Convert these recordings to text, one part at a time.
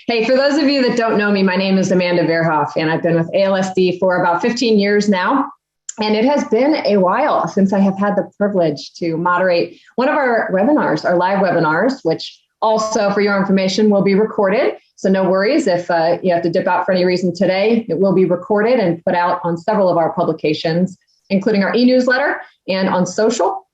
Hey, for those of you that don't know me, my name is Amanda Verhoff, and I've been with ALSD for about 15 years now. And it has been a while since I have had the privilege to moderate one of our webinars, our live webinars, which also, for your information, will be recorded. So no worries if you have to dip out for any reason today. It will be recorded and put out on several of our publications, including our e-newsletter and on social.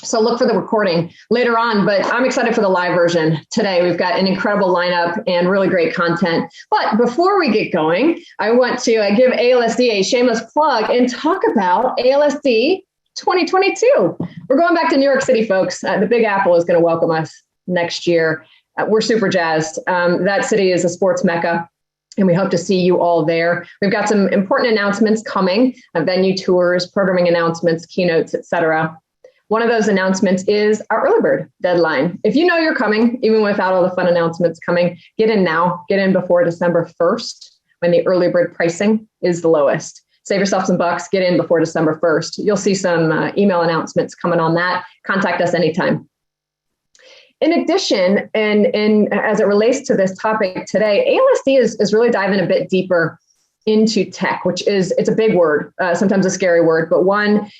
So look for the recording later on, but I'm excited for the live version today. We've got an incredible lineup and really great content. But before we get going, I want to give ALSD a shameless plug and talk about ALSD 2022. We're going back to New York City, folks. The Big Apple is going to welcome us next year. We're super jazzed. That city is a sports mecca, and we hope to see you all there. We've got some important announcements coming, venue tours, programming announcements, keynotes, etc. One of those announcements is our early bird deadline. If you know you're coming, even without all the fun announcements coming, get in now. Get in before December 1st when the early bird pricing is the lowest. Save yourself some bucks. Get in before December 1st. You'll see some email announcements coming on that. Contact us anytime. In addition, and as it relates to this topic today, ALSD is really diving a bit deeper into tech, it's a big word, sometimes a scary word, but one.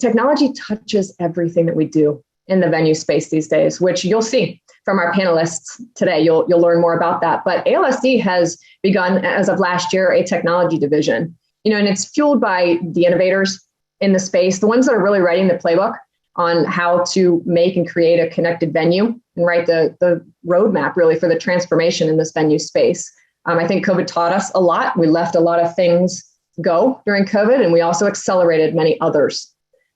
Technology touches everything that we do in the venue space these days, which you'll see from our panelists today. You'll learn more about that. But ALSD has begun, as of last year, a technology division. And it's fueled by the innovators in the space, the ones that are really writing the playbook on how to make and create a connected venue and write the roadmap really for the transformation in this venue space. I think COVID taught us a lot. We left a lot of things go during COVID, and we also accelerated many others.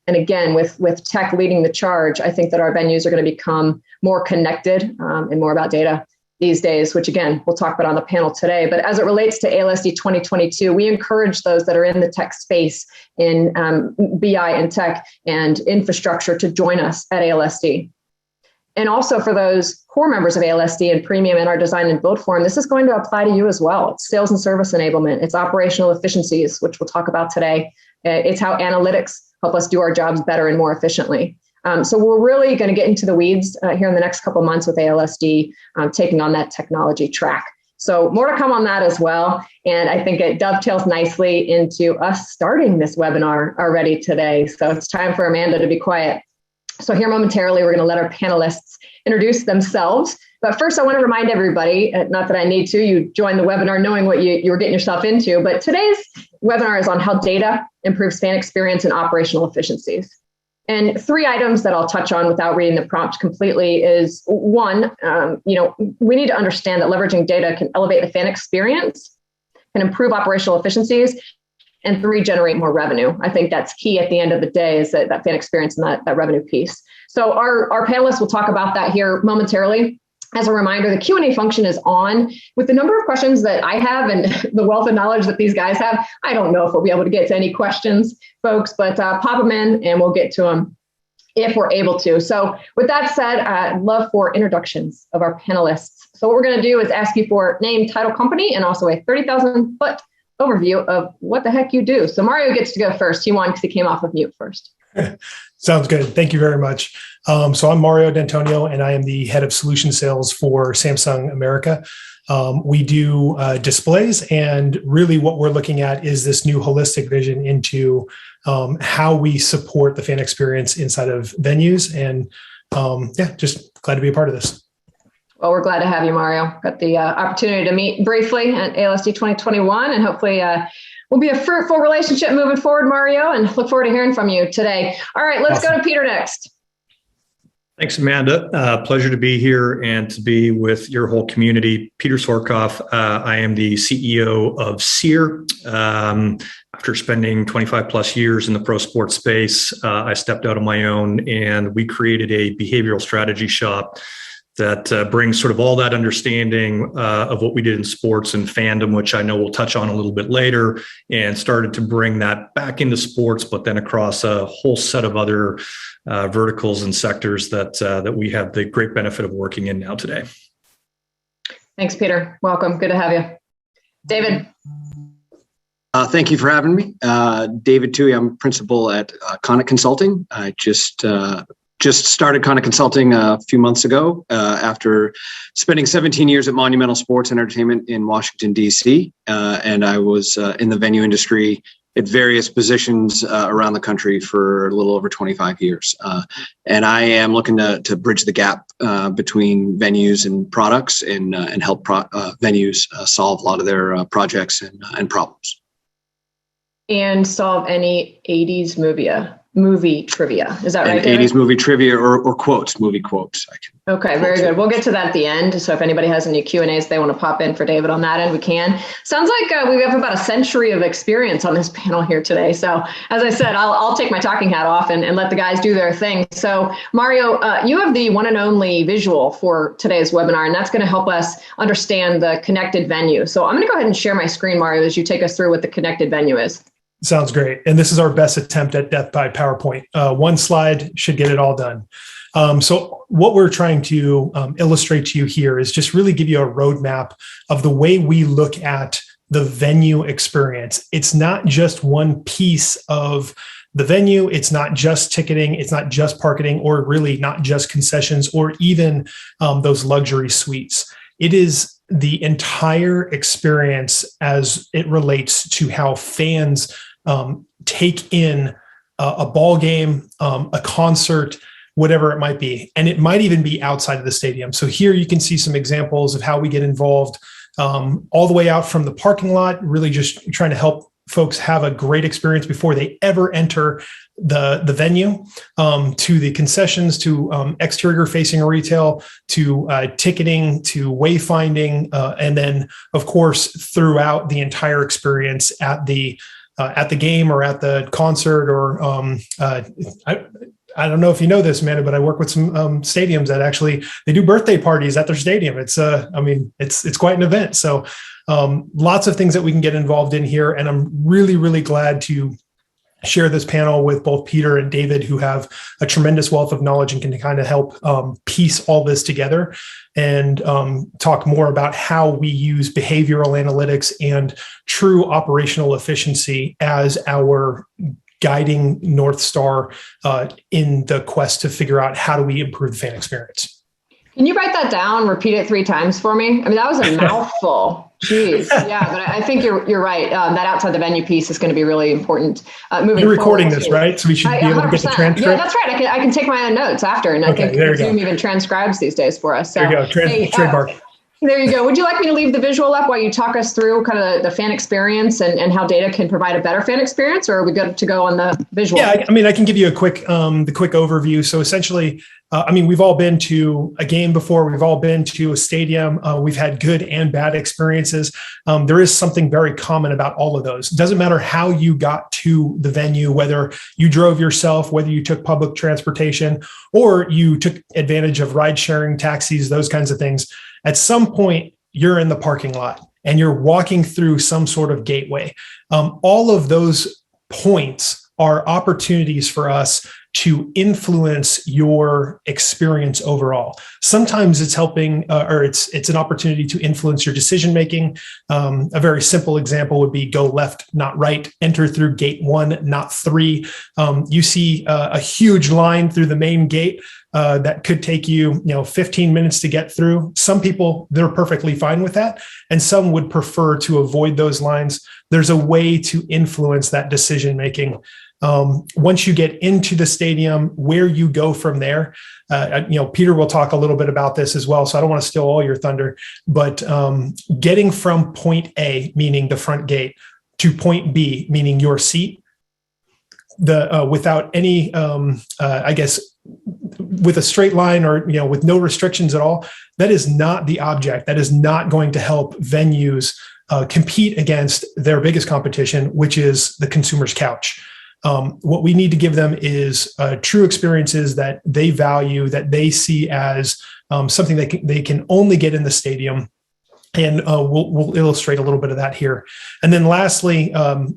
And again, with tech leading the charge, I think that our venues are going to become more connected and more about data these days, which again, we'll talk about on the panel today. But as it relates to ALSD 2022, we encourage those that are in the tech space in BI and tech and infrastructure to join us at ALSD. And also for those core members of ALSD and Premium in our design and build forum, this is going to apply to you as well. It's sales and service enablement. It's operational efficiencies, which we'll talk about today. It's how analytics help us do our jobs better and more efficiently. So we're really going to get into the weeds here in the next couple of months with ALSD taking on that technology track. So more to come on that as well. And I think it dovetails nicely into us starting this webinar already today. So it's time for Amanda to be quiet. So here momentarily, we're going to let our panelists introduce themselves. But first, I want to remind everybody, not that I need to, you joined the webinar knowing what you were getting yourself into, but today's webinar is on how data improves fan experience and operational efficiencies. And 3 items that I'll touch on without reading the prompt completely is one, we need to understand that leveraging data can elevate the fan experience, can improve operational efficiencies, and 3, generate more revenue. I think that's key at the end of the day is that fan experience and that revenue piece. So our panelists will talk about that here momentarily. As a reminder, the Q&A function is on. With the number of questions that I have and the wealth of knowledge that these guys have, I don't know if we'll be able to get to any questions, folks, but pop them in and we'll get to them if we're able to. So with that said, I'd love for introductions of our panelists. So what we're going to do is ask you for name, title, company, and also a 30,000-foot overview of what the heck you do. So Mario gets to go first. He won because he came off of mute first. Sounds good. Thank you very much. So I'm Mario DiAntonio, and I am the head of solution sales for Samsung America. We do displays, and really what we're looking at is this new holistic vision into how we support the fan experience inside of venues. And just glad to be a part of this. Well, we're glad to have you, Mario. Got the opportunity to meet briefly at ALSD 2021, and hopefully will be a fruitful relationship moving forward, Mario, and look forward to hearing from you today. All right, let's go to Peter next. Thanks, Amanda. Pleasure to be here and to be with your whole community. Peter Sorckoff. I am the CEO of Seer. After spending 25 plus years in the pro sports space, I stepped out on my own and we created a behavioral strategy shop that brings sort of all that understanding of what we did in sports and fandom, which I know we'll touch on a little bit later, and started to bring that back into sports, but then across a whole set of other verticals and sectors that we have the great benefit of working in now today. Thanks, Peter. Welcome. Good to have you. David. Thank you for having me. David Touhey, I'm principal at Connett Consulting. I just just started Connett Consulting a few months ago after spending 17 years at Monumental Sports and Entertainment in Washington, D.C. And I was in the venue industry at various positions around the country for a little over 25 years. And I am looking to bridge the gap between venues and products and help venues solve a lot of their projects and problems. And solve any 80s movie trivia. Is that right, David? 80s movie trivia or quotes, movie quotes. Okay, very good. We'll get to that at the end. So if anybody has any Q&As they want to pop in for David on that end, we can. Sounds like we have about a century of experience on this panel here today. So as I said, I'll take my talking hat off and let the guys do their thing. So Mario, you have the one and only visual for today's webinar, and that's going to help us understand the connected venue. So I'm going to go ahead and share my screen, Mario, as you take us through what the connected venue is. Sounds great. And this is our best attempt at death by PowerPoint. One slide should get it all done. So what we're trying to illustrate to you here is just really give you a roadmap of the way we look at the venue experience. It's not just one piece of the venue. It's not just ticketing. It's not just parking, or really not just concessions, or even those luxury suites. It is the entire experience as it relates to how fans take in a ball game, a concert, whatever it might be. And it might even be outside of the stadium. So here you can see some examples of how we get involved all the way out from the parking lot, really just trying to help folks have a great experience before they ever enter the venue, to the concessions, to exterior facing retail, to ticketing, to wayfinding, and then of course throughout the entire experience at the game or at the concert. Or I don't know if you know this, Amanda, but I work with some stadiums that actually they do birthday parties at their stadium. It's it's quite an event. So lots of things that we can get involved in here. And I'm really, really glad to share this panel with both Peter and David, who have a tremendous wealth of knowledge and can kind of help piece all this together and talk more about how we use behavioral analytics and true operational efficiency as our guiding North Star in the quest to figure out how do we improve the fan experience. Can you write that down, repeat it 3 times for me? I mean, that was a mouthful. Jeez. Yeah, but I think you're right. That outside the venue piece is going to be really important moving forward. You're recording this, right? So we should be able to get the transcript? Yeah, that's right. I can take my own notes after, and I think Zoom even transcribes these days for us. So, there you go. Trademark. There you go. Would you like me to leave the visual up while you talk us through kind of the fan experience and how data can provide a better fan experience, or are we good to go on the visual? Yeah, I mean, I can give you a quick overview. So essentially, we've all been to a game before. We've all been to a stadium. We've had good and bad experiences. There is something very common about all of those. It doesn't matter how you got to the venue, whether you drove yourself, whether you took public transportation, or you took advantage of ride-sharing taxis, those kinds of things. At some point, you're in the parking lot and you're walking through some sort of gateway. All of those points are opportunities for us to influence your experience overall. Sometimes it's helping, or it's an opportunity to influence your decision making. A very simple example would be go left, not right. Enter through gate 1, not 3. You see a huge line through the main gate that could take you, 15 minutes to get through. Some people, they're perfectly fine with that, and some would prefer to avoid those lines. There's a way to influence that decision making. Once you get into the stadium, where you go from there, Peter will talk a little bit about this as well, so I don't want to steal all your thunder, but getting from point A, meaning the front gate, to point B, meaning your seat, without any, with a straight line or, with no restrictions at all, that is not the object. That is not going to help venues compete against their biggest competition, which is the consumer's couch. What we need to give them is true experiences that they value, that they see as something that they can only get in the stadium. And we'll illustrate a little bit of that here. And then lastly,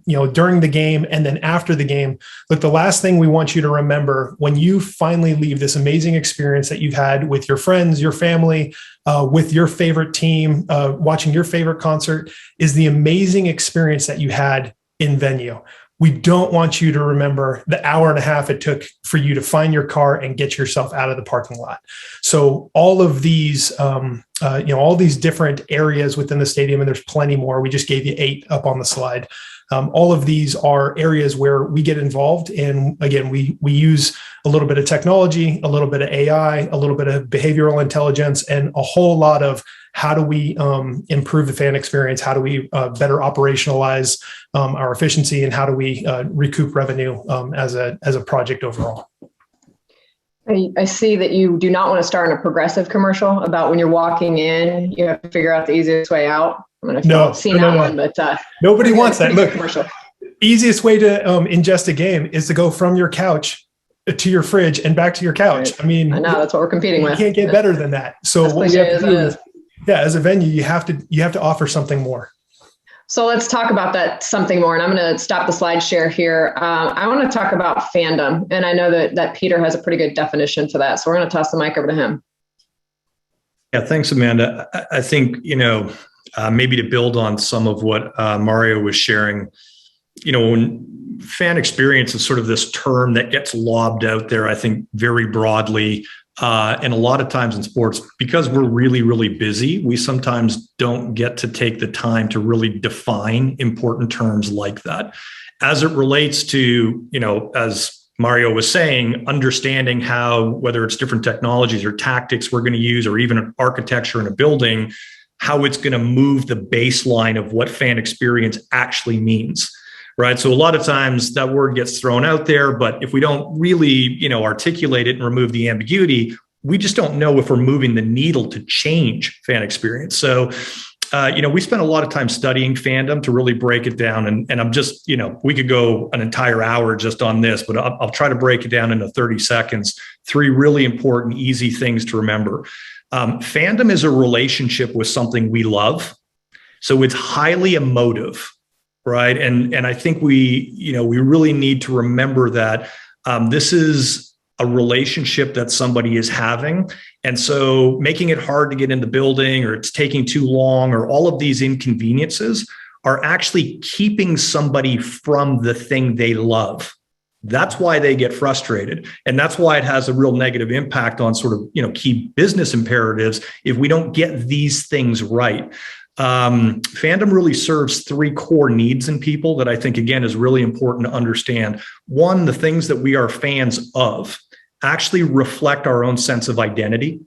during the game and then after the game, look, the last thing we want you to remember when you finally leave this amazing experience that you've had with your friends, your family, with your favorite team, watching your favorite concert, is the amazing experience that you had in venue. We don't want you to remember the hour and a half it took for you to find your car and get yourself out of the parking lot. So all of these, all these different areas within the stadium, and there's plenty more. We just gave you 8 up on the slide. All of these are areas where we get involved. And again, we use a little bit of technology, a little bit of AI, a little bit of behavioral intelligence, and a whole lot of how do we improve the fan experience? How do we better operationalize our efficiency? And how do we recoup revenue as a project overall? I see that you do not want to start in a progressive commercial about when you're walking in, you have to figure out the easiest way out. I don't know if you've seen that one, but nobody wants that. Look, commercial. Easiest way to ingest a game is to go from your couch to your fridge and back to your couch. Right. I mean, I know that's what we're competing with. You can't get better than that. So what we have to do is, as a venue, you have to offer something more. So let's talk about that something more. And I'm going to stop the slide share here. I want to talk about fandom. And I know that Peter has a pretty good definition for that. So we're going to toss the mic over to him. Yeah, thanks, Amanda. I think, maybe to build on some of what Mario was sharing, when fan experience is sort of this term that gets lobbed out there, I think very broadly. And a lot of times in sports, because we're really, really busy, we sometimes don't get to take the time to really define important terms like that. As it relates to, as Mario was saying, understanding how, whether it's different technologies or tactics we're going to use, or even an architecture in a building, how it's going to move the baseline of what fan experience actually means. Right. So a lot of times that word gets thrown out there, but if we don't really, articulate it and remove the ambiguity, we just don't know if we're moving the needle to change fan experience. So, we spent a lot of time studying fandom to really break it down. And I'm just, we could go an entire hour just on this, but I'll try to break it down into 30 seconds. 3 really important, easy things to remember. Fandom is a relationship with something we love. So it's highly emotive. Right. And I think we really need to remember that this is a relationship that somebody is having. And so making it hard to get in the building, or it's taking too long, or all of these inconveniences are actually keeping somebody from the thing they love. That's why they get frustrated. And that's why it has a real negative impact on sort of, key business imperatives if we don't get these things right. Fandom really serves 3 core needs in people that I think, again, is really important to understand. One, the things that we are fans of actually reflect our own sense of identity.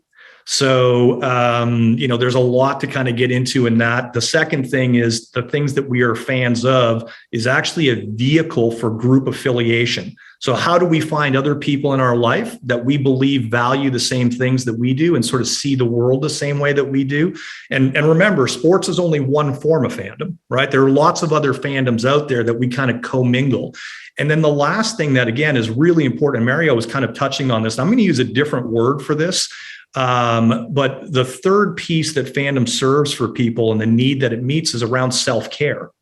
So, there's a lot to kind of get into in that. The second thing is the things that we are fans of is actually a vehicle for group affiliation. So how do we find other people in our life that we believe value the same things that we do and sort of see the world the same way that we do? And remember, sports is only one form of fandom, right? There are lots of other fandoms out there that we kind of commingle. And then the last thing that, again, is really important, Mario was kind of touching on this. I'm going to use a different word for this. But the third piece that fandom serves for people and the need that it meets is around self-care.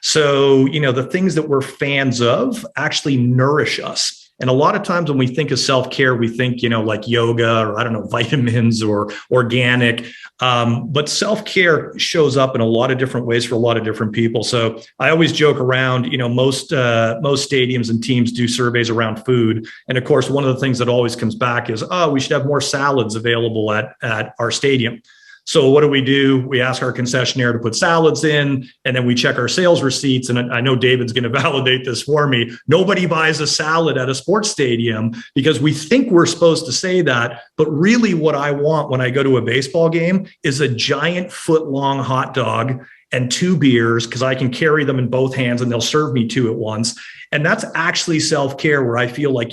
So, the things that we're fans of actually nourish us. And a lot of times when we think of self-care, we think, like yoga or vitamins or organic. But self-care shows up in a lot of different ways for a lot of different people. So I always joke around, most stadiums and teams do surveys around food. And of course, one of the things that always comes back is, we should have more salads available at our stadium. So what do? We ask our concessionaire to put salads in, and then we check our sales receipts. And I know David's going to validate this for me. Nobody buys a salad at a sports stadium because we think we're supposed to say that. But really what I want when I go to a baseball game is a giant foot-long hot dog and 2 beers, because I can carry them in both hands and they'll serve me 2 at once. And that's actually self-care, where I feel like,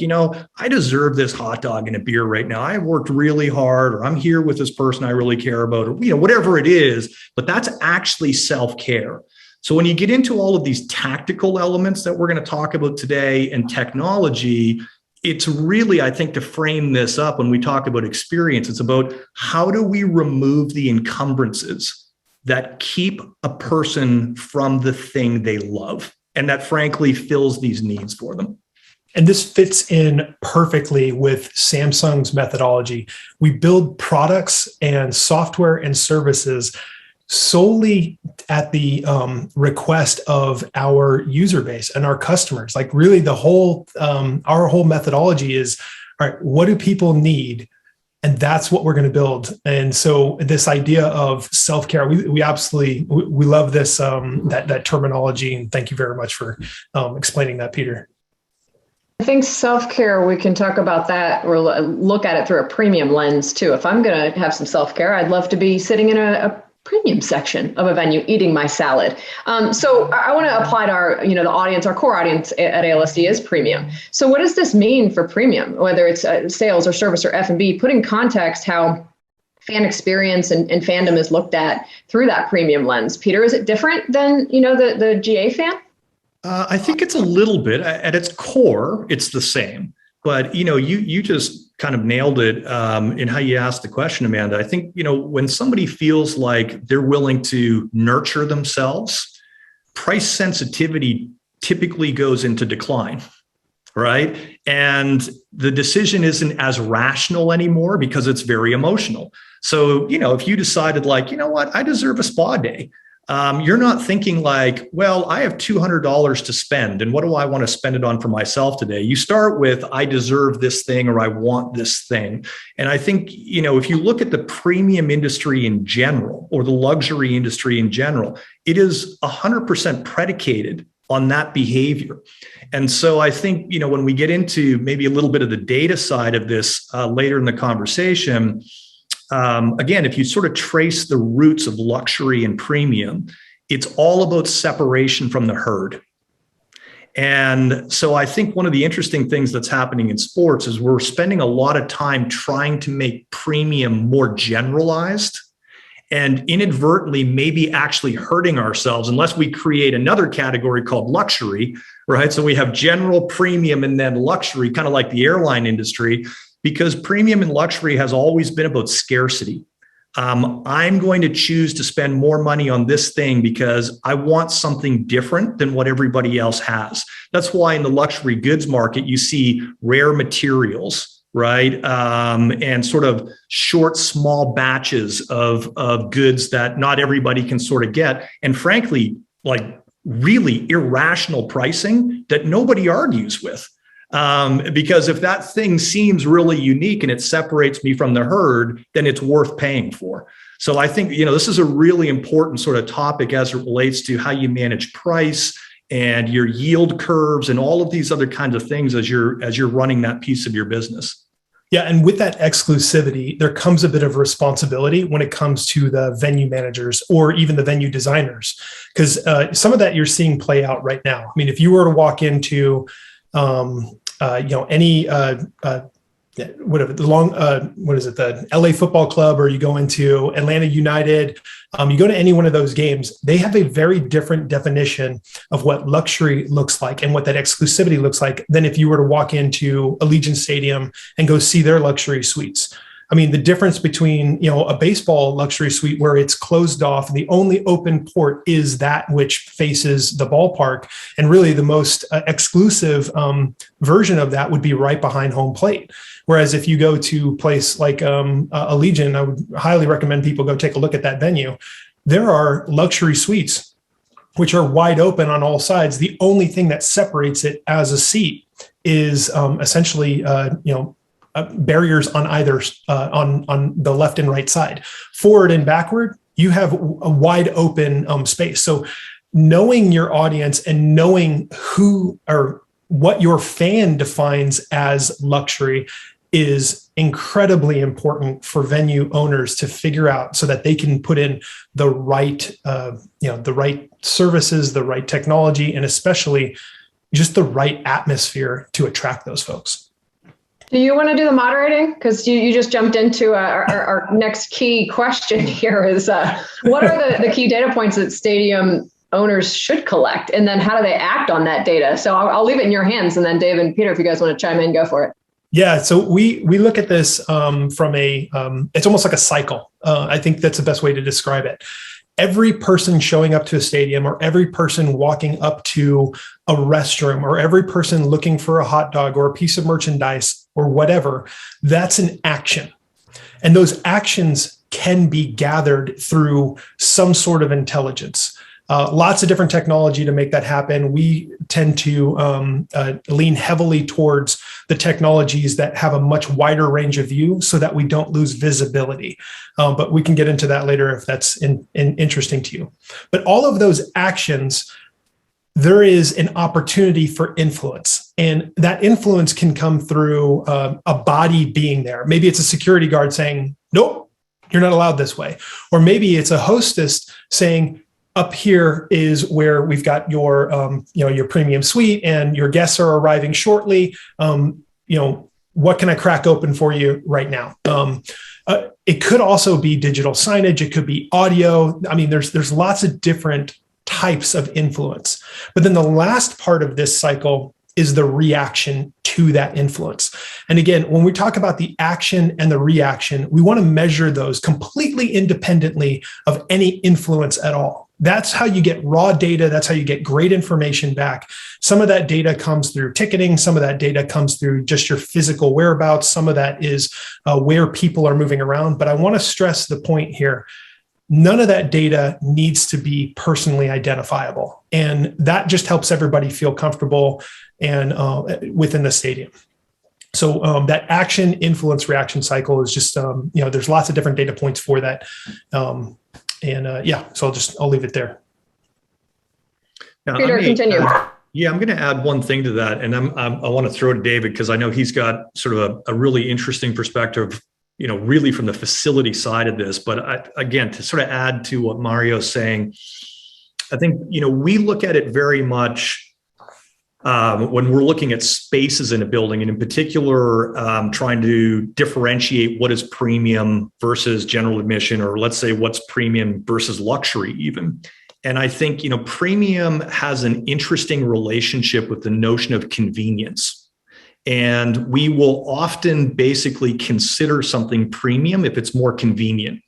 I deserve this hot dog and a beer right now. I worked really hard, or I'm here with this person I really care about, or, whatever it is, but that's actually self-care. So when you get into all of these tactical elements that we're going to talk about today and technology, it's really, I think, to frame this up when we talk about experience, it's about how do we remove the encumbrances that keep a person from the thing they love and that frankly fills these needs for them. And this fits in perfectly with Samsung's methodology. We build products and software and services solely at the request of our user base and our customers. Like really the whole, our whole methodology is, all right, what do people need? And that's what we're going to build. And so this idea of self-care, we absolutely, we love this, that terminology. And thank you very much for explaining that, Peter. I think self-care, we can talk about that or look at it through a premium lens too. If I'm going to have some self-care, I'd love to be sitting in a premium section of a venue eating my salad. So I want to apply to our, the audience, our core audience at ALSD is premium. So what does this mean for premium, whether it's sales or service or F&B? Put in context how fan experience and fandom is looked at through that premium lens. Peter, is it different than, the GA fan? I think it's a little bit at its core, it's the same. But, you just kind of nailed it in how you asked the question, Amanda. I think, when somebody feels like they're willing to nurture themselves, price sensitivity typically goes into decline, right? And the decision isn't as rational anymore because it's very emotional. So, if you decided like, what, I deserve a spa day. You're not thinking like, well, I have $200 to spend, and what do I want to spend it on for myself today? You start with, I deserve this thing, or I want this thing. And I think, if you look at the premium industry in general, or the luxury industry in general, it is 100% predicated on that behavior. And so I think, when we get into maybe a little bit of the data side of this later in the conversation, again, if you sort of trace the roots of luxury and premium, it's all about separation from the herd. And so I think one of the interesting things that's happening in sports is we're spending a lot of time trying to make premium more generalized and inadvertently maybe actually hurting ourselves unless we create another category called luxury, right? So we have general, premium, and then luxury, kind of like the airline industry. Because premium and luxury has always been about scarcity. I'm going to choose to spend more money on this thing because I want something different than what everybody else has. That's why in the luxury goods market, you see rare materials, right? And sort of short, small batches of goods that not everybody can sort of get. And frankly, like really irrational pricing that nobody argues with. Because if that thing seems really unique and it separates me from the herd, then it's worth paying for. So I think, this is a really important sort of topic as it relates to how you manage price and your yield curves and all of these other kinds of things as you're running that piece of your business. Yeah. And with that exclusivity, there comes a bit of responsibility when it comes to the venue managers or even the venue designers, because some of that you're seeing play out right now. I mean, if you were to walk into any whatever the LA Football Club, or you go into Atlanta United, you go to any one of those games, they have a very different definition of what luxury looks like and what that exclusivity looks like than if you were to walk into Allegiant Stadium and go see their luxury suites. I mean, the difference between, a baseball luxury suite where it's closed off and the only open port is that which faces the ballpark. And really the most exclusive version of that would be right behind home plate. Whereas if you go to a place like Allegiant, I would highly recommend people go take a look at that venue. There are luxury suites, which are wide open on all sides. The only thing that separates it as a seat is essentially, barriers on either on the left and right side. Forward and backward, you have a wide open space. So knowing your audience and knowing who or what your fan defines as luxury is incredibly important for venue owners to figure out so that they can put in the right, the right services, the right technology, and especially just the right atmosphere to attract those folks. Do you want to do the moderating? Because you just jumped into our next key question here is what are the key data points that stadium owners should collect? And then how do they act on that data? So I'll leave it in your hands. And then Dave and Peter, if you guys want to chime in, go for it. Yeah, so we look at this from it's almost like a cycle. I think that's the best way to describe it. Every person showing up to a stadium, or every person walking up to a restroom, or every person looking for a hot dog or a piece of merchandise or whatever, that's an action. And those actions can be gathered through some sort of intelligence. Lots of different technology to make that happen. We tend to lean heavily towards the technologies that have a much wider range of view so that we don't lose visibility. But we can get into that later if that's interesting to you. But all of those actions, there is an opportunity for influence. And that influence can come through a body being there. Maybe it's a security guard saying, nope, you're not allowed this way. Or maybe it's a hostess saying, up here is where we've got your, your premium suite and your guests are arriving shortly. What can I crack open for you right now? It could also be digital signage. It could be audio. I mean, there's lots of different types of influence. But then the last part of this cycle is the reaction to that influence. And again, when we talk about the action and the reaction, we want to measure those completely independently of any influence at all. That's how you get raw data. That's how you get great information back. Some of that data comes through ticketing. Some of that data comes through just your physical whereabouts. Some of that is where people are moving around. But I want to stress the point here. None of that data needs to be personally identifiable. And that just helps everybody feel comfortable and within the stadium. So that action, influence, reaction cycle is just, there's lots of different data points for that. So I'll leave it there. Now, Peter, continue. Yeah, I'm going to add one thing to that. And I want to throw to David because I know he's got sort of a really interesting perspective, really from the facility side of this. But again, to sort of add to what Mario's saying, I think, we look at it very much when we're looking at spaces in a building, and in particular, trying to differentiate what is premium versus general admission, or let's say what's premium versus luxury even. And I think, premium has an interesting relationship with the notion of convenience. And we will often basically consider something premium if it's more convenient.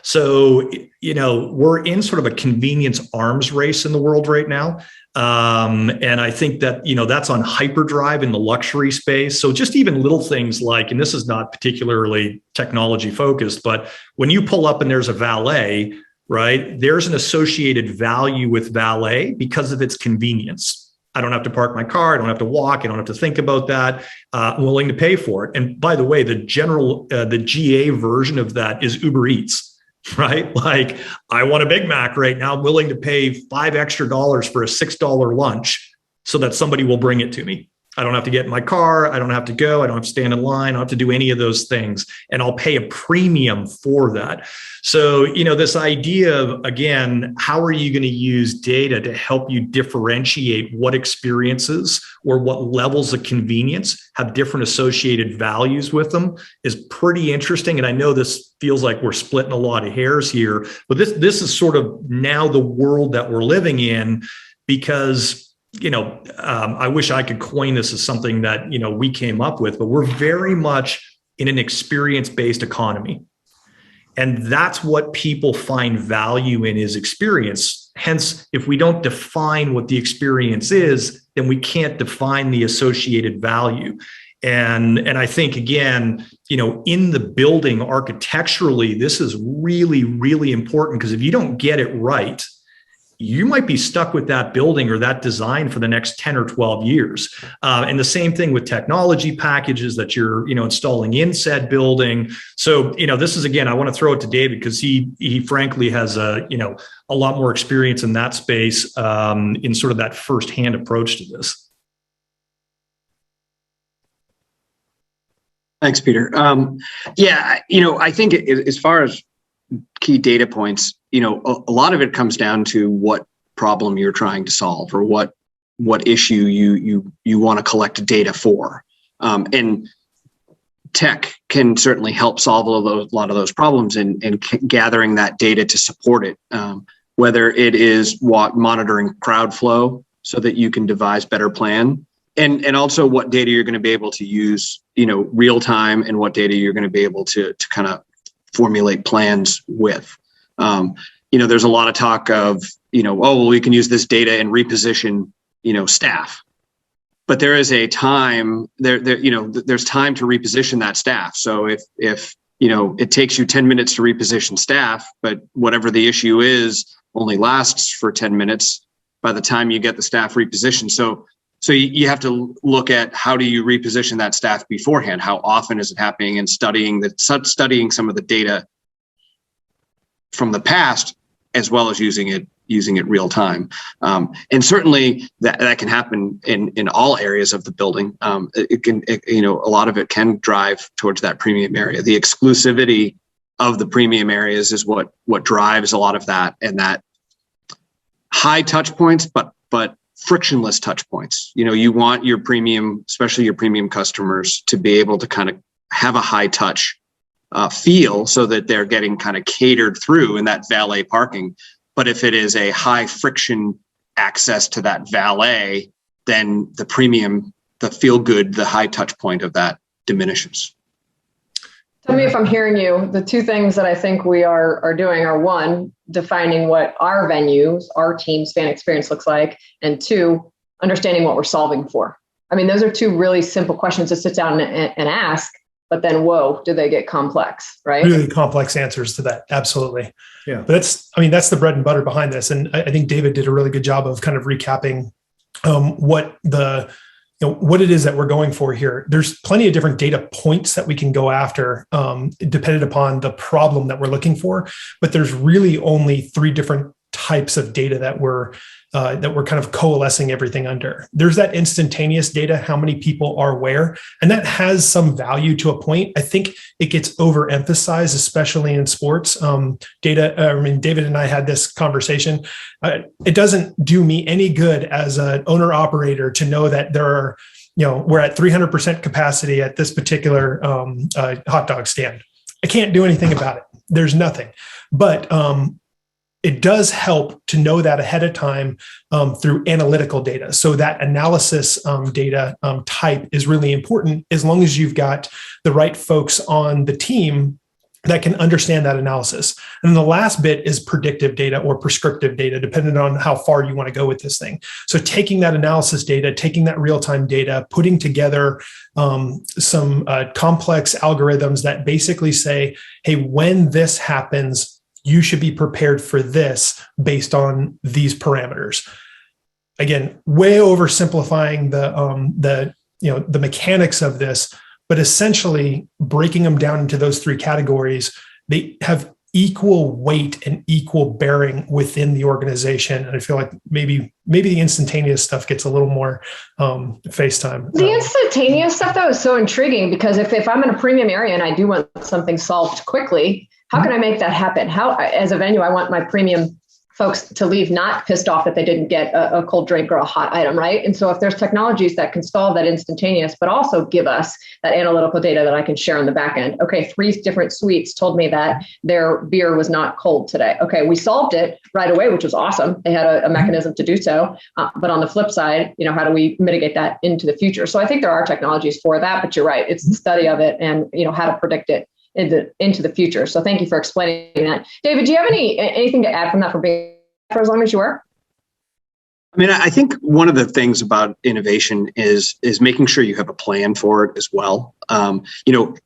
So, we're in sort of a convenience arms race in the world right now. And I think that, that's on hyperdrive in the luxury space. So just even little things like, and this is not particularly technology focused, but when you pull up and there's a valet, right, there's an associated value with valet because of its convenience. I don't have to park my car. I don't have to walk. I don't have to think about that. I'm willing to pay for it. And by the way, the GA version of that is Uber Eats. Right? Like, I want a Big Mac right now. I'm willing to pay $5 extra for a $6 lunch so that somebody will bring it to me. I don't have to get in my car. I don't have to go. I don't have to stand in line. I don't have to do any of those things. And I'll pay a premium for that. So, this idea of, again, how are you going to use data to help you differentiate what experiences or what levels of convenience have different associated values with them is pretty interesting. And I know this feels like we're splitting a lot of hairs here, but this is sort of now the world that we're living in because I wish I could coin this as something that, we came up with, but we're very much in an experience-based economy. And that's what people find value in is experience. Hence, if we don't define what the experience is, then we can't define the associated value. And I think, again, in the building architecturally, this is really, really important because if you don't get it right, you might be stuck with that building or that design for the next 10 or 12 years. And the same thing with technology packages that you're, installing in said building. So, this is, again, I want to throw it to David because he frankly has a lot more experience in that space in sort of that firsthand approach to this. Thanks, Peter. I think as far as key data points, a lot of it comes down to what problem you're trying to solve or what issue you want to collect data for. And tech can certainly help solve a lot of those problems and gathering that data to support it, whether it is monitoring crowd flow so that you can devise better plan. And also what data you're going to be able to use, real time, and what data you're going to be able to kind of formulate plans with. There's a lot of talk of, we can use this data and reposition, staff. But there is a time there's time to reposition that staff. So if it takes you 10 minutes to reposition staff, but whatever the issue is only lasts for 10 minutes by the time you get the staff repositioned. So you have to look at how do you reposition that staff beforehand? How often is it happening? And studying some of the data from the past, as well as using it real time. And certainly that can happen in all areas of the building. A lot of it can drive towards that premium area. The exclusivity of the premium areas is what drives a lot of that, and that high touch points, but frictionless touch points. You want your premium, especially your premium customers, to be able to kind of have a high touch feel, so that they're getting kind of catered through in that valet parking. But if it is a high friction access to that valet, then the premium, the feel good, the high touch point of that diminishes. Tell me if I'm hearing you. The two things that I think we are doing are, one, defining what our venues, our team's fan experience looks like, and two, understanding what we're solving for. I mean, those are two really simple questions to sit down and ask, but then, whoa, do they get complex, right? Really complex answers to that. Absolutely. Yeah. But that's the bread and butter behind this. And I think David did a really good job of kind of recapping what it is that we're going for here. There's plenty of different data points that we can go after, dependent upon the problem that we're looking for. But there's really only three different types of data that we're kind of coalescing everything under. There's that instantaneous data, how many people are where, and that has some value to a point. I think it gets overemphasized, especially in sports. David and I had this conversation. It doesn't do me any good as an owner operator to know that there are, we're at 300% capacity at this particular hot dog stand. I can't do anything about it. There's nothing, but it does help to know that ahead of time through analytical data. So that analysis data type is really important, as long as you've got the right folks on the team that can understand that analysis. And then the last bit is predictive data or prescriptive data, depending on how far you want to go with this thing. So taking that analysis data, taking that real-time data, putting together some complex algorithms that basically say, hey, when this happens, you should be prepared for this based on these parameters. Again, way oversimplifying the mechanics of this, but essentially breaking them down into those three categories. They have equal weight and equal bearing within the organization. And I feel like maybe the instantaneous stuff gets a little more face time. The instantaneous stuff, though, is so intriguing, because if I'm in a premium area and I do want something solved quickly, how can I make that happen? How, as a venue, I want my premium folks to leave not pissed off that they didn't get a cold drink or a hot item, right? And so if there's technologies that can solve that instantaneous, but also give us that analytical data that I can share on the back end. Okay, 3 different suites told me that their beer was not cold today. Okay, we solved it right away, which was awesome. They had a mechanism to do so. But on the flip side, how do we mitigate that into the future? So I think there are technologies for that, but you're right. It's the study of it and how to predict it into the future. So thank you for explaining that. David, do you have anything to add from that for as long as you are? I mean, I think one of the things about innovation is making sure you have a plan for it as well.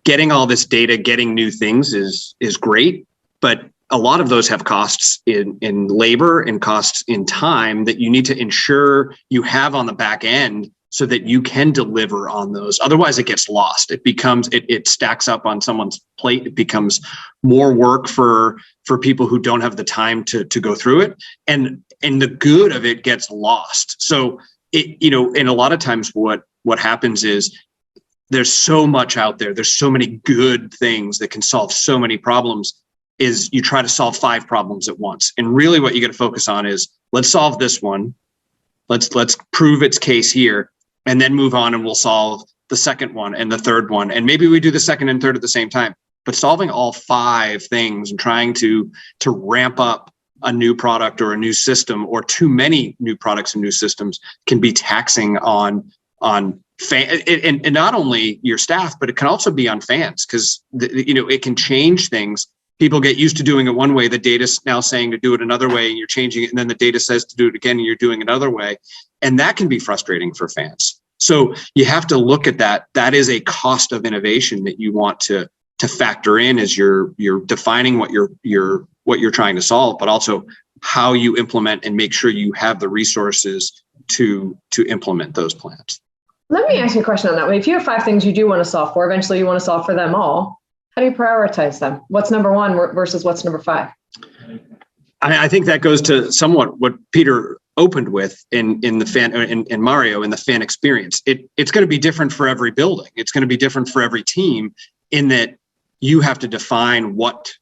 Getting all this data, getting new things is great, but a lot of those have costs in labor and costs in time that you need to ensure you have on the back end, so that you can deliver on those. Otherwise, it gets lost. It stacks up on someone's plate. It becomes more work for people who don't have the time to go through it, and the good of it gets lost. So and a lot of times what happens is there's so much out there. There's so many good things that can solve so many problems. Is you try to solve 5 problems at once, and really what you got to focus on is, let's solve this one. Let's prove its case here. And then move on, and we'll solve the second one and the third one. And maybe we do the second and third at the same time. But solving all 5 things and trying to ramp up a new product or a new system, or too many new products and new systems, can be taxing on and not only your staff, but it can also be on fans, because it can change things. People get used to doing it one way. The data's now saying to do it another way, and you're changing it. And then the data says to do it again, and you're doing it another way. And that can be frustrating for fans. So you have to look at that. That is a cost of innovation that you want to to factor in as you're defining what you're trying to solve, but also how you implement and make sure you have the resources to implement those plans. Let me ask you a question on that. If you have 5 things you do want to solve for, eventually you want to solve for them all. How do you prioritize them? What's number 1 versus what's number 5? I think that goes to somewhat what Peter opened with in the fan in Mario in the fan experience. It's going to be different for every building. It's going to be different for every team in that you have to define what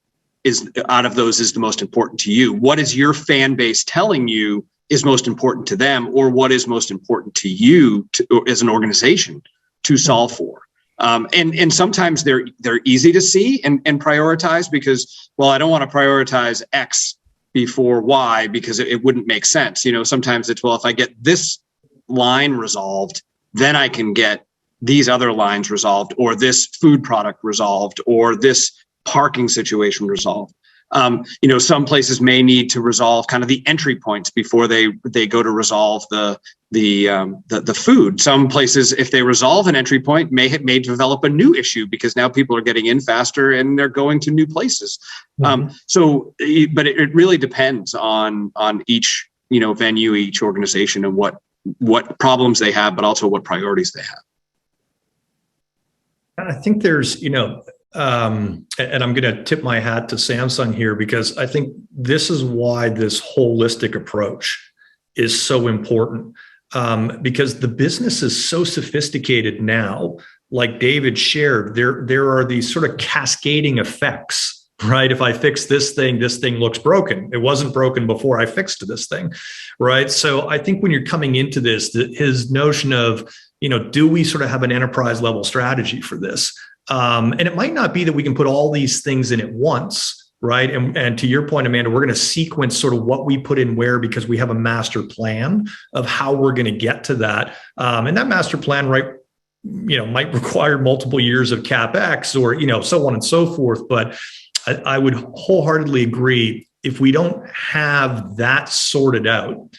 is out of those is the most important to you. What is your fan base telling you is most important to them, or what is most important to you as an organization to solve for? And sometimes they're easy to see and prioritize because, well, I don't want to prioritize X before Y because it wouldn't make sense. Sometimes it's, well, if I get this line resolved, then I can get these other lines resolved, or this food product resolved, or this parking situation resolved. Some places may need to resolve kind of the entry points before they go to resolve the food. Some places, if they resolve an entry point, may develop a new issue because now people are getting in faster and they're going to new places. But it really depends on each venue, each organization, and what problems they have, but also what priorities they have. I think there's, and I'm going to tip my hat to Samsung here because I think this is why this holistic approach is so important, because the business is so sophisticated now. Like David shared, there are these sort of cascading effects, right? If I fix this thing looks broken. It wasn't broken before I fixed this thing, right? So I think when you're coming into this, his notion of, do we sort of have an enterprise level strategy for this? And it might not be that we can put all these things in at once, right? And to your point, Amanda, we're going to sequence sort of what we put in where because we have a master plan of how we're going to get to that. And that master plan, right, might require multiple years of CapEx or, so on and so forth. But I would wholeheartedly agree, if we don't have that sorted out,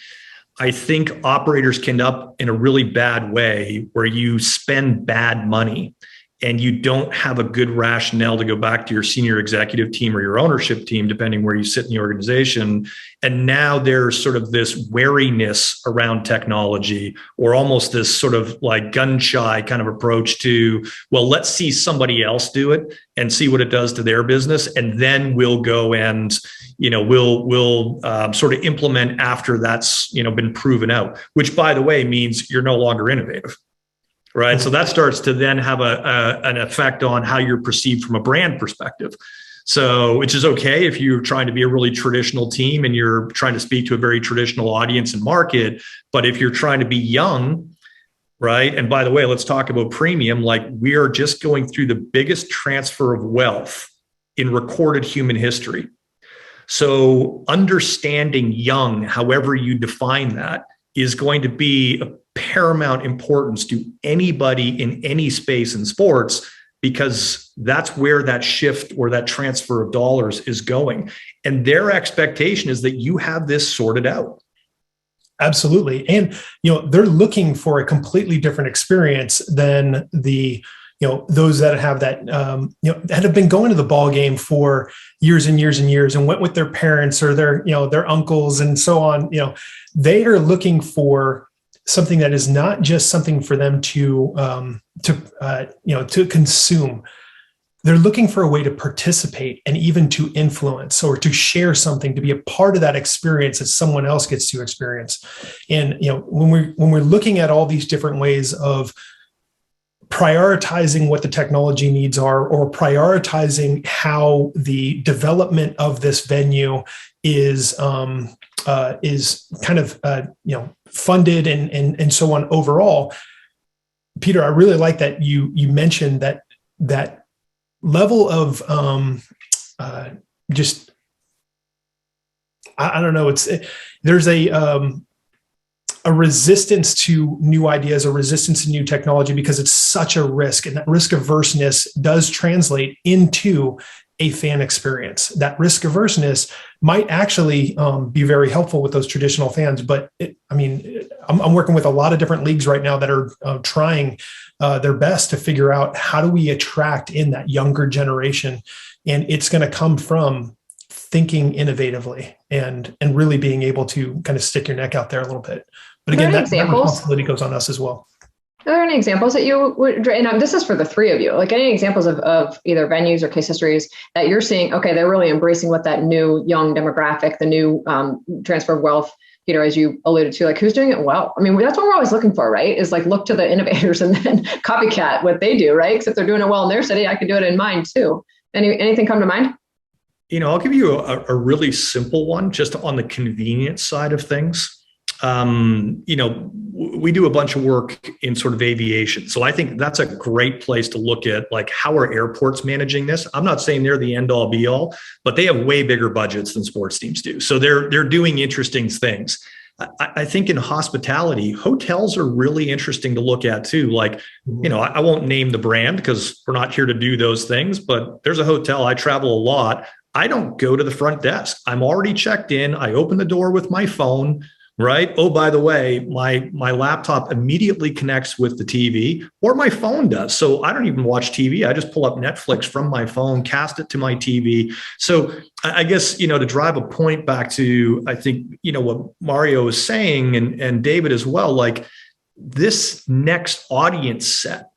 I think operators can end up in a really bad way where you spend bad money and you don't have a good rationale to go back to your senior executive team or your ownership team, depending where you sit in the organization. And now there's sort of this wariness around technology, or almost this sort of like gun shy kind of approach to, well, let's see somebody else do it and see what it does to their business. And then we'll go and, we'll sort of implement after that's, been proven out, which by the way, means you're no longer innovative. Right. So that starts to then have an effect on how you're perceived from a brand perspective. So, which is okay if you're trying to be a really traditional team and you're trying to speak to a very traditional audience and market. But if you're trying to be young, right. And by the way, let's talk about premium. Like, we are just going through the biggest transfer of wealth in recorded human history. So understanding young, however you define that, is going to be a paramount importance to anybody in any space in sports, because that's where that shift or that transfer of dollars is going. And their expectation is that you have this sorted out. Absolutely. And, they're looking for a completely different experience than those that have that, that have been going to the ball game for years and years and years and went with their parents or their uncles and so on. They are looking for something that is not just something for them to consume. They're looking for a way to participate and even to influence or to share something, to be a part of that experience that someone else gets to experience. And, when we're looking at all these different ways of prioritizing what the technology needs are, or prioritizing how the development of this venue is kind of funded and so on overall. Peter, I really like that you mentioned that level of just I don't know. There's a resistance to new ideas, a resistance to new technology, because it's such a risk, and that risk averseness does translate into a fan experience. That risk averseness might actually be very helpful with those traditional fans. But I'm working with a lot of different leagues right now that are trying their best to figure out how do we attract in that younger generation. And it's going to come from thinking innovatively and really being able to kind of stick your neck out there a little bit. But again, that responsibility goes on us as well. Are there any examples that you would, and this is for the three of you, like any examples of either venues or case histories that you're seeing, okay, they're really embracing what that new young demographic, the new transfer of wealth, as you alluded to, like who's doing it well? I mean, that's what we're always looking for, right? Is like look to the innovators and then copycat what they do, right? Because if they're doing it well in their city, I could do it in mine too. Anything come to mind? I'll give you a really simple one just on the convenience side of things. We do a bunch of work in sort of aviation. So I think that's a great place to look at, like, how are airports managing this? I'm not saying they're the end all be all, but they have way bigger budgets than sports teams do. So they're doing interesting things. I think in hospitality, hotels are really interesting to look at too. Like, I won't name the brand because we're not here to do those things, but there's a hotel. I travel a lot. I don't go to the front desk. I'm already checked in. I open the door with my phone. Right. Oh, by the way, my laptop immediately connects with the TV, or my phone does. So I don't even watch TV. I just pull up Netflix from my phone, cast it to my TV. So I guess, to drive a point back to, I think, what Mario is saying and David as well, like this next audience set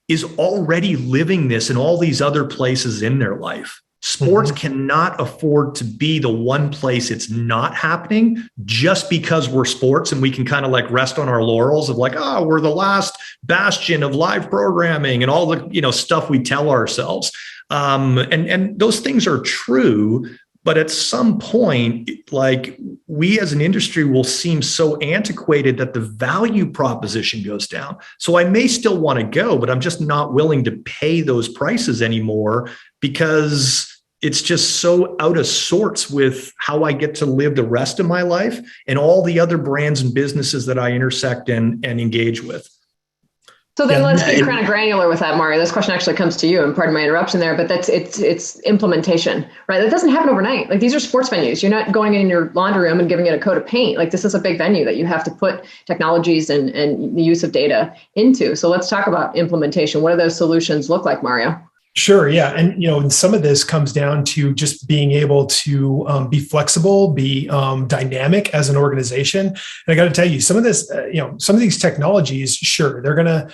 is already living this in all these other places in their life. Sports cannot afford to be the one place it's not happening just because we're sports and we can kind of like rest on our laurels of like, we're the last bastion of live programming and all the, stuff we tell ourselves. And those things are true. But at some point, like we as an industry will seem so antiquated that the value proposition goes down. So I may still want to go, but I'm just not willing to pay those prices anymore because it's just so out of sorts with how I get to live the rest of my life and all the other brands and businesses that I intersect and engage with. So then let's be kind of granular with that, Mario. This question actually comes to you, and pardon my interruption there, but it's implementation, right? That doesn't happen overnight. Like these are sports venues. You're not going in your laundry room and giving it a coat of paint. Like this is a big venue that you have to put technologies and the use of data into. So let's talk about implementation. What do those solutions look like, Mario? Sure. Yeah. And, some of this comes down to just being able to be flexible, be dynamic as an organization. And I got to tell you, some of this, some of these technologies, sure, they're going to,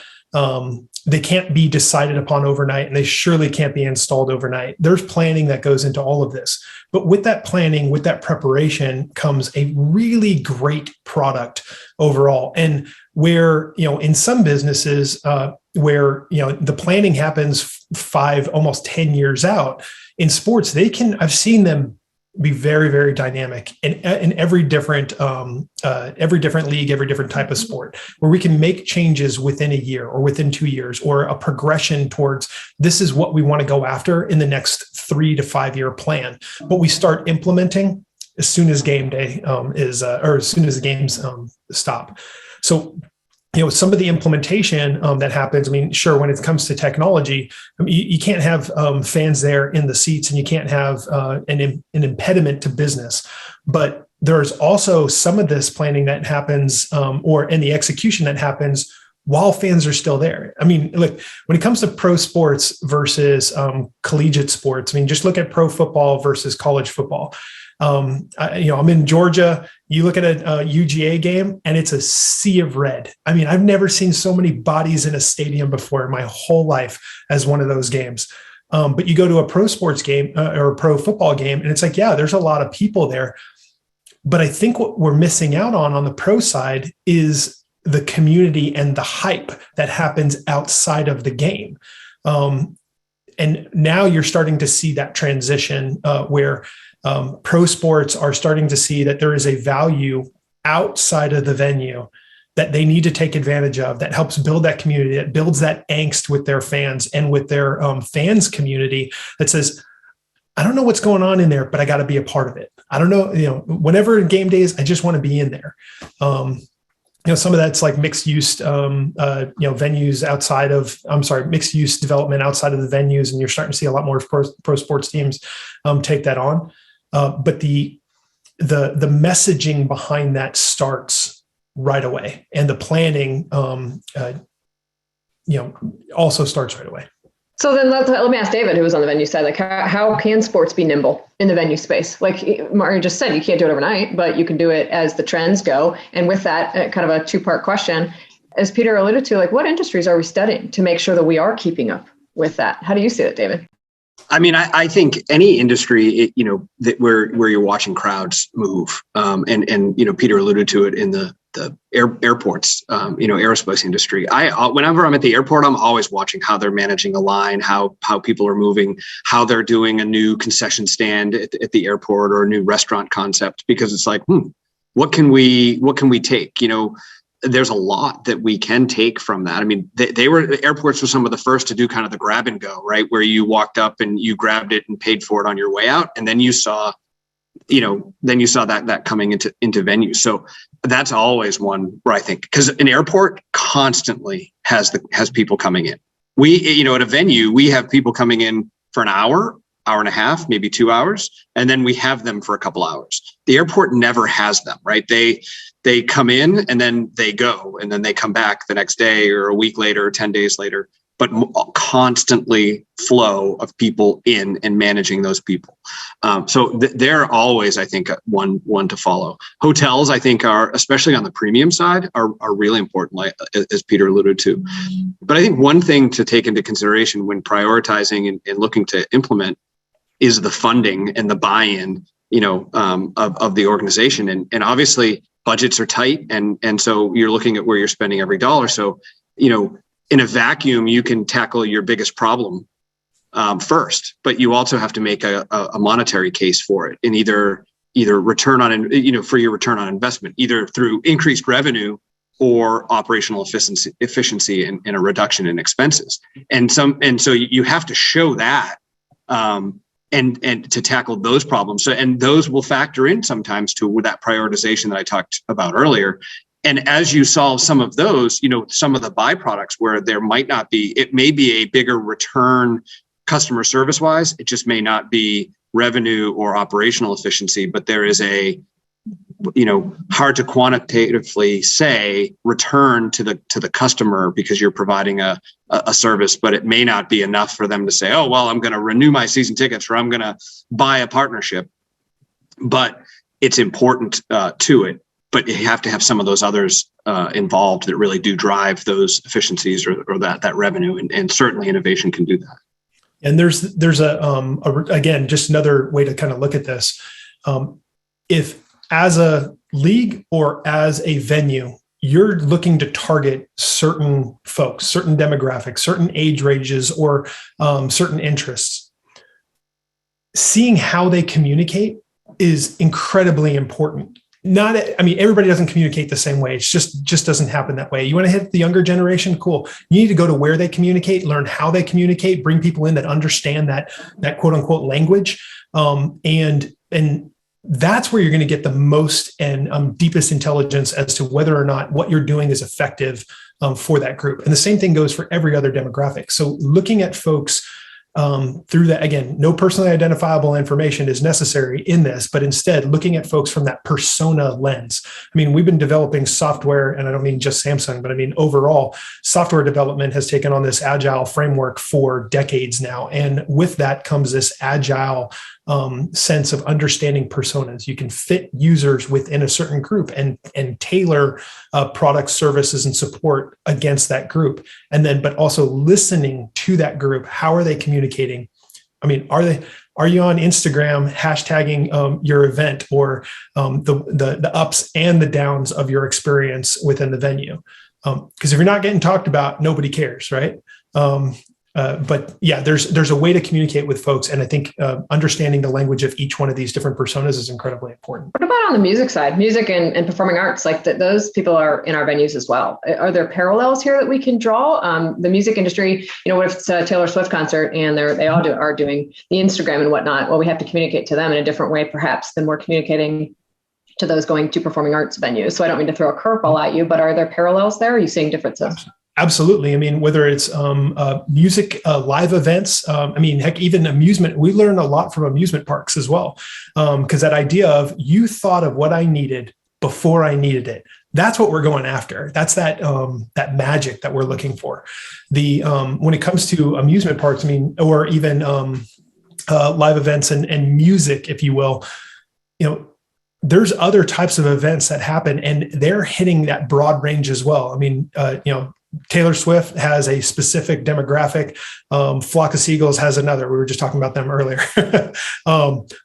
they can't be decided upon overnight, and they surely can't be installed overnight. There's planning that goes into all of this. But with that planning, with that preparation comes a really great product overall. And where, in some businesses, where, the planning happens 5, almost 10 years out, in sports, I've seen them be very, very dynamic in every different league, every different type of sport, where we can make changes within a year or within 2 years, or a progression towards this is what we want to go after in the next 3 to 5 year plan. But we start implementing as soon as game day or as soon as the games stop. So, some of the implementation that happens, I mean, sure, when it comes to technology, you can't have fans there in the seats, and you can't have an impediment to business. But there's also some of this planning that happens in the execution that happens while fans are still there. I mean, look, when it comes to pro sports versus collegiate sports, I mean, just look at pro football versus college football. I'm in Georgia. You look at a UGA game and it's a sea of red. I mean, I've never seen so many bodies in a stadium before in my whole life as one of those games. But you go to a pro sports game or a pro football game, and it's like, yeah, there's a lot of people there. But I think what we're missing out on the pro side is the community and the hype that happens outside of the game. And now you're starting to see that transition where pro sports are starting to see that there is a value outside of the venue that they need to take advantage of, that helps build that community, that builds that angst with their fans and with their fans community that says, I don't know what's going on in there, but I got to be a part of it. I don't know, whenever game days, I just want to be in there. Some of that's like mixed use, venues outside of, mixed use development outside of the venues. And you're starting to see a lot more pro sports teams take that on. But the messaging behind that starts right away, and the planning, also starts right away. So then let me ask David, who was on the venue side, like how can sports be nimble in the venue space? Like Mario just said, you can't do it overnight, but you can do it as the trends go. And with that, kind of a two-part question, as Peter alluded to, like what industries are we studying to make sure that we are keeping up with that? How do you see it, David? I mean, I think any industry, that where you're watching crowds move, and Peter alluded to it in the airports, aerospace industry. Whenever I'm at the airport, I'm always watching how they're managing a line, how people are moving, how they're doing a new concession stand at the airport or a new restaurant concept, because it's like, what can we take? There's a lot that we can take from that. I mean, the airports were some of the first to do kind of the grab and go, right? Where you walked up and you grabbed it and paid for it on your way out. And then you saw, that coming into venues. So that's always one where I think, because an airport constantly has people coming in. We, at a venue, we have people coming in for an hour and a half, maybe 2 hours, and then we have them for a couple hours. The airport never has them, right? They come in and then they go, and then they come back the next day or a week later, or 10 days later, but constantly flow of people in and managing those people. So they're always, I think, one to follow. Hotels, I think, are, especially on the premium side, are really important, like, as Peter alluded to. But I think one thing to take into consideration when prioritizing and looking to implement is the funding and the buy-in, of the organization. And obviously budgets are tight. And so you're looking at where you're spending every dollar. So, in a vacuum, you can tackle your biggest problem first, but you also have to make a monetary case for it, and either return on, for your return on investment, either through increased revenue or operational efficiency and a reduction in expenses. And so you have to show that, and to tackle those problems. So, and those will factor in sometimes to that prioritization that I talked about earlier. And as you solve some of those, some of the byproducts where there might not be, it may be a bigger return customer service wise, it just may not be revenue or operational efficiency, but there is a, hard to quantitatively say return to the customer because you're providing a service, but it may not be enough for them to say, oh, well, I'm going to renew my season tickets, or I'm going to buy a partnership. But it's important to it. But you have to have some of those others involved that really do drive those efficiencies or that revenue, and certainly innovation can do that. And there's again, just another way to kind of look at this. If as a league or as a venue, you're looking to target certain folks, certain demographics, certain age ranges, or certain interests, seeing how they communicate is incredibly important. Everybody doesn't communicate the same way. It's just doesn't happen that way. You want to hit the younger generation? Cool. You need to go to where they communicate, learn how they communicate, bring people in that understand that quote unquote language. And that's where you're going to get the most and deepest intelligence as to whether or not what you're doing is effective for that group. And the same thing goes for every other demographic. So looking at folks through that, again, no personally identifiable information is necessary in this, but instead looking at folks from that persona lens. I mean, we've been developing software, and I don't mean just Samsung, but I mean overall software development has taken on this agile framework for decades now. And with that comes this agile sense of understanding personas. You can fit users within a certain group and tailor products, services, and support against that group. And then, but also listening to that group. How are they communicating? I mean, are you on Instagram hashtagging your event, or the ups and the downs of your experience within the venue? Because if you're not getting talked about, nobody cares, right? But yeah, there's a way to communicate with folks. And I think understanding the language of each one of these different personas is incredibly important. What about on the music side, music and performing arts? Like those people are in our venues as well. Are there parallels here that we can draw? The music industry, what if it's a Taylor Swift concert and they all are doing the Instagram and whatnot? Well, we have to communicate to them in a different way, perhaps, than we're communicating to those going to performing arts venues. So I don't mean to throw a curveball at you, but are there parallels there? Are you seeing differences? Absolutely. I mean, whether it's music, live events, heck, even amusement, we learn a lot from amusement parks as well. Because that idea of you thought of what I needed before I needed it. That's what we're going after. That's that magic that we're looking for. When it comes to amusement parks, I mean, or even live events and music, if you will, there's other types of events that happen, and they're hitting that broad range as well. I mean, Taylor Swift has a specific demographic. Flock of Seagulls has another. We were just talking about them earlier.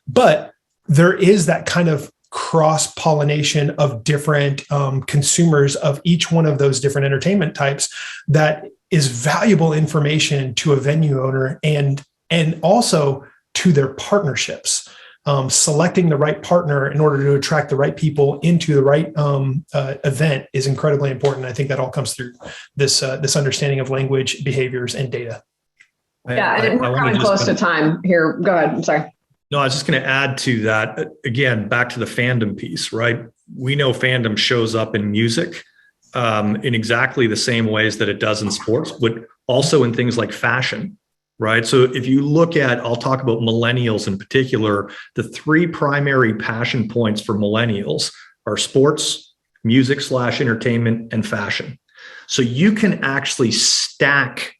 But there is that kind of cross-pollination of different consumers of each one of those different entertainment types that is valuable information to a venue owner and also to their partnerships. Selecting the right partner in order to attract the right people into the right event is incredibly important. I think that all comes through this understanding of language, behaviors, and data. Yeah, and we're coming close to time here. Go ahead. I'm sorry. No, I was just going to add to that, again, back to the fandom piece, right? We know fandom shows up in music in exactly the same ways that it does in sports, but also in things like fashion. Right. So if you look at, I'll talk about millennials in particular, the three primary passion points for millennials are sports, music/entertainment, and fashion. So you can actually stack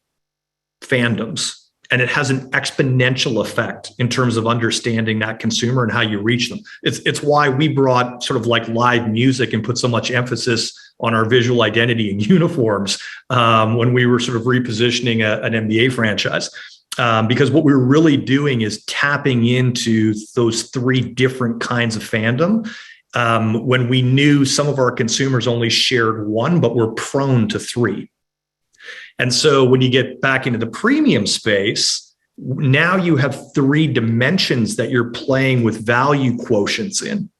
fandoms, and it has an exponential effect in terms of understanding that consumer and how you reach them. It's why we brought sort of like live music and put so much emphasis on our visual identity and uniforms when we were sort of repositioning an NBA franchise. Because what we're really doing is tapping into those three different kinds of fandom when we knew some of our consumers only shared one, but were prone to three. And so when you get back into the premium space, now you have three dimensions that you're playing with value quotients in.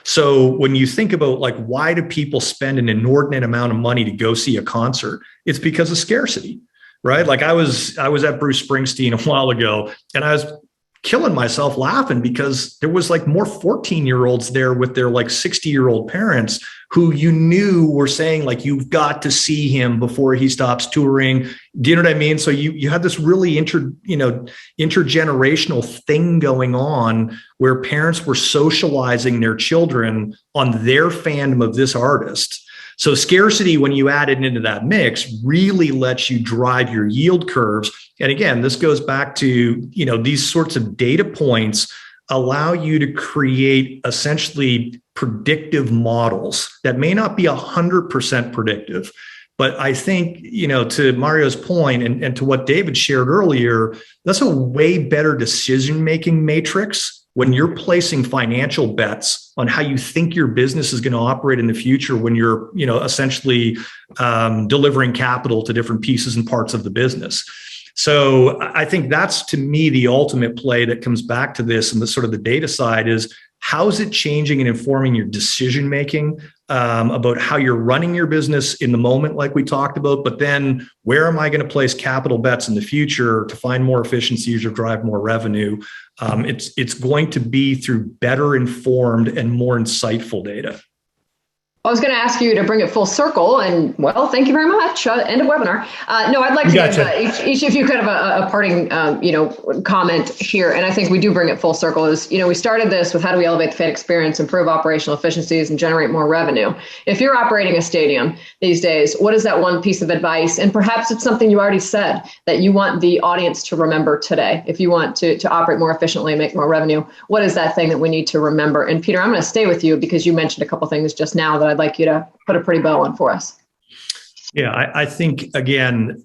So when you think about like, why do people spend an inordinate amount of money to go see a concert? It's because of scarcity, right? Like I was at Bruce Springsteen a while ago, and I was killing myself laughing because there was like more 14-year-olds there with their like 60-year-old parents who you knew were saying like, you've got to see him before he stops touring. Do you know what I mean? So you had this really intergenerational thing going on where parents were socializing their children on their fandom of this artist. So scarcity, when you add it into that mix, really lets you drive your yield curves. And again, this goes back to, these sorts of data points allow you to create essentially predictive models that may not be 100% predictive. But I think, to Mario's point and to what David shared earlier, that's a way better decision-making matrix when you're placing financial bets on how you think your business is going to operate in the future when you're, essentially delivering capital to different pieces and parts of the business. So I think that's, to me, the ultimate play that comes back to this and the sort of the data side is, how is it changing and informing your decision-making about how you're running your business in the moment, like we talked about, but then where am I going to place capital bets in the future to find more efficiencies or drive more revenue? It's going to be through better informed and more insightful data. I was going to ask you to bring it full circle, and well, thank you very much. End of webinar. No, I'd like to give each of you kind of a parting, comment here, and I think we do bring it full circle. Is we started this with how do we elevate the fan experience, improve operational efficiencies, and generate more revenue. If you're operating a stadium these days, what is that one piece of advice? And perhaps it's something you already said that you want the audience to remember today. If you want to operate more efficiently and make more revenue, what is that thing that we need to remember? And Peter, I'm going to stay with you because you mentioned a couple things just now that I'd like you to put a pretty bow on for us. Yeah, I think, again,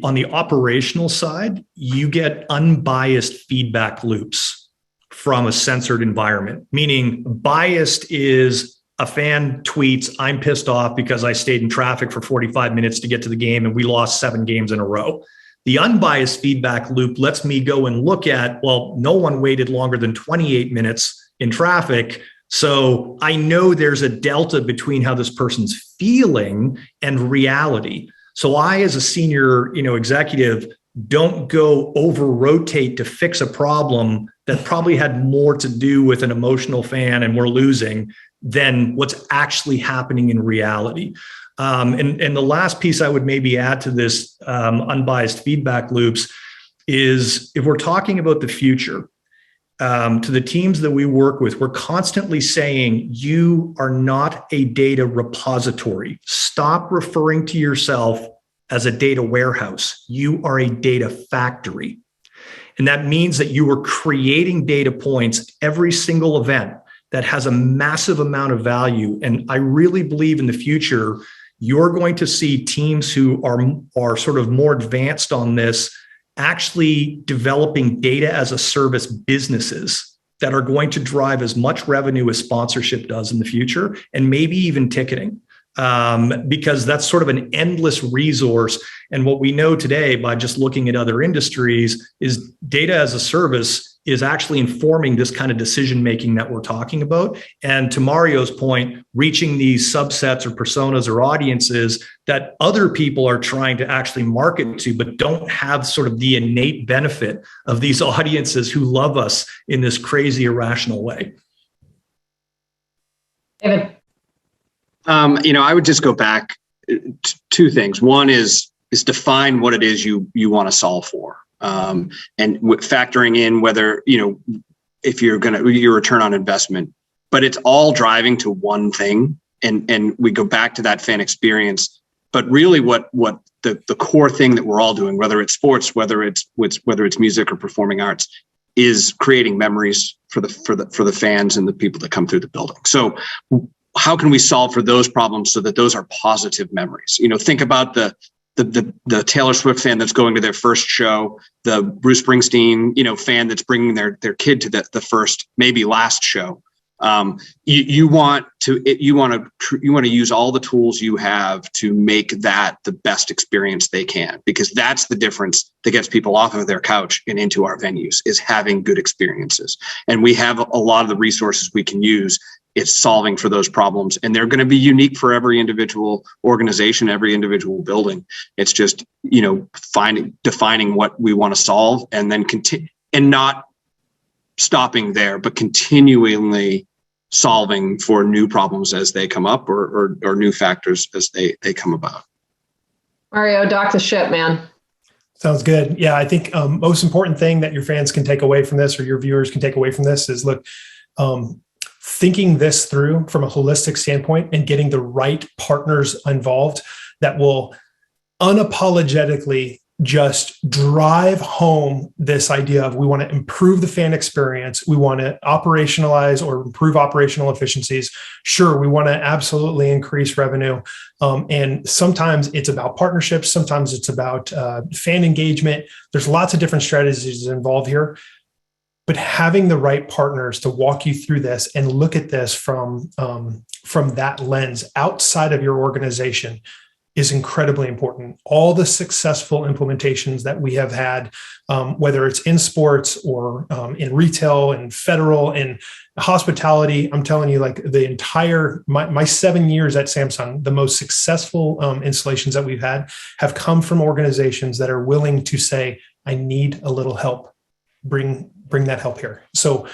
on the operational side, you get unbiased feedback loops from a censored environment, meaning biased is a fan tweets, I'm pissed off because I stayed in traffic for 45 minutes to get to the game and we lost 7 games in a row. The unbiased feedback loop lets me go and look at, well, no one waited longer than 28 minutes in traffic. So I know there's a delta between how this person's feeling and reality. So I, as a senior, executive, don't go over rotate to fix a problem that probably had more to do with an emotional fan and we're losing than what's actually happening in reality. And the last piece I would maybe add to this unbiased feedback loops is, if we're talking about the future, to the teams that we work with, we're constantly saying, you are not a data repository. Stop referring to yourself as a data warehouse. You are a data factory. And that means that you are creating data points every single event that has a massive amount of value. And I really believe in the future, you're going to see teams who are sort of more advanced on this actually developing data as a service businesses that are going to drive as much revenue as sponsorship does in the future, and maybe even ticketing, because that's sort of an endless resource. And what we know today by just looking at other industries is data as a service is actually informing this kind of decision-making that we're talking about. And to Mario's point, reaching these subsets or personas or audiences that other people are trying to actually market to, but don't have sort of the innate benefit of these audiences who love us in this crazy, irrational way. David. I would just go back to two things. One is define what it is you want to solve for. And factoring in whether, if you're your return on investment, but it's all driving to one thing. And we go back to that fan experience, but really what the core thing that we're all doing, whether it's sports, whether it's music or performing arts, is creating memories for the fans and the people that come through the building. So how can we solve for those problems so that those are positive memories? Think about the Taylor Swift fan that's going to their first show, the Bruce Springsteen, fan that's bringing their kid to the first, maybe last show. You want to use all the tools you have to make that the best experience they can, because that's the difference that gets people off of their couch and into our venues, is having good experiences. And we have a lot of the resources we can use. It's solving for those problems, and they're going to be unique for every individual organization, every individual building. It's just, defining what we want to solve, and then and not stopping there, but continually solving for new problems as they come up, or new factors as they come about. Mario, dock the ship, man. Sounds good. Yeah, I think most important thing that your fans can take away from this, or your viewers can take away from this, is look, thinking this through from a holistic standpoint and getting the right partners involved that will unapologetically just drive home this idea of, we want to improve the fan experience. We want to operationalize or improve operational efficiencies. Sure, we want to absolutely increase revenue. And sometimes it's about partnerships. Sometimes it's about fan engagement. There's lots of different strategies involved here. But having the right partners to walk you through this and look at this from that lens outside of your organization is incredibly important. All the successful implementations that we have had, whether it's in sports or in retail and federal and hospitality, I'm telling you, like the entire, my 7 years at Samsung, the most successful installations that we've had have come from organizations that are willing to say, I need a little help. Bring that help here. So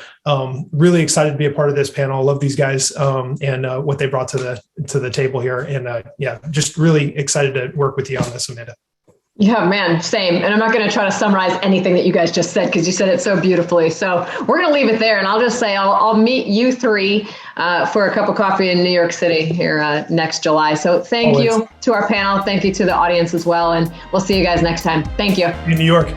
really excited to be a part of this panel. I love these guys and what they brought to the table here. And just really excited to work with you on this, Amanda. Yeah, man, same. And I'm not going to try to summarize anything that you guys just said, because you said it so beautifully. So we're going to leave it there. And I'll just say I'll meet you three for a cup of coffee in New York City here next July. So thank you to our panel. Thank you to the audience as well. And we'll see you guys next time. Thank you. In New York.